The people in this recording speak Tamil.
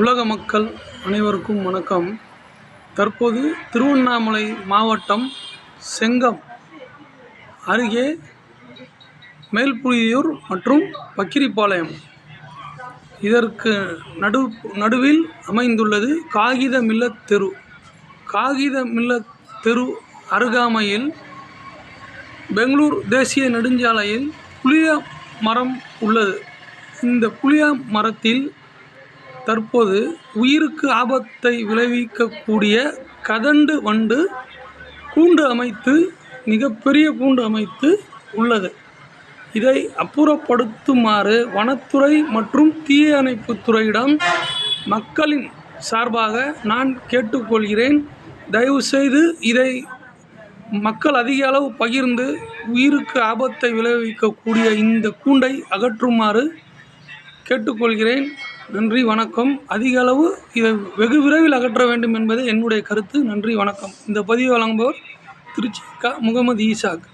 உலக மக்கள் அனைவருக்கும் வணக்கம். தற்போது திருவண்ணாமலை மாவட்டம் செங்கம் அருகே மேல்புலியூர் மற்றும் பக்கிரிப்பாளையம் இதற்கு நடுவில் அமைந்துள்ளது காகித மில்லத் தெரு. காகித மில்லத் தெரு அருகாமையில் பெங்களூர் தேசிய நெடுஞ்சாலையில் புளிய மரம் உள்ளது. இந்த புளிய மரத்தில் தற்போது உயிருக்கு ஆபத்தை விளைவிக்கக்கூடிய கதண்டு வண்டு கூண்டு அமைத்து மிகப்பெரிய கூண்டு அமைத்து உள்ளது. இதை அப்புறப்படுத்துமாறு வனத்துறை மற்றும் தீயணைப்புத்துறையிடம் மக்களின் சார்பாக நான் கேட்டுக்கொள்கிறேன். தயவுசெய்து இதை மக்கள் அதிக அளவு பகிர்ந்து உயிருக்கு ஆபத்தை விளைவிக்கக்கூடிய இந்த கூண்டை அகற்றுமாறு கேட்டுக்கொள்கிறேன். நன்றி, வணக்கம். அதிக அளவு இதை வெகு விரைவில் அகற்ற வேண்டும் என்பதே என்னுடைய கருத்து. நன்றி, வணக்கம். இந்த பதிவை வழங்குபவர் திருச்சி முகமது ஈசாக்.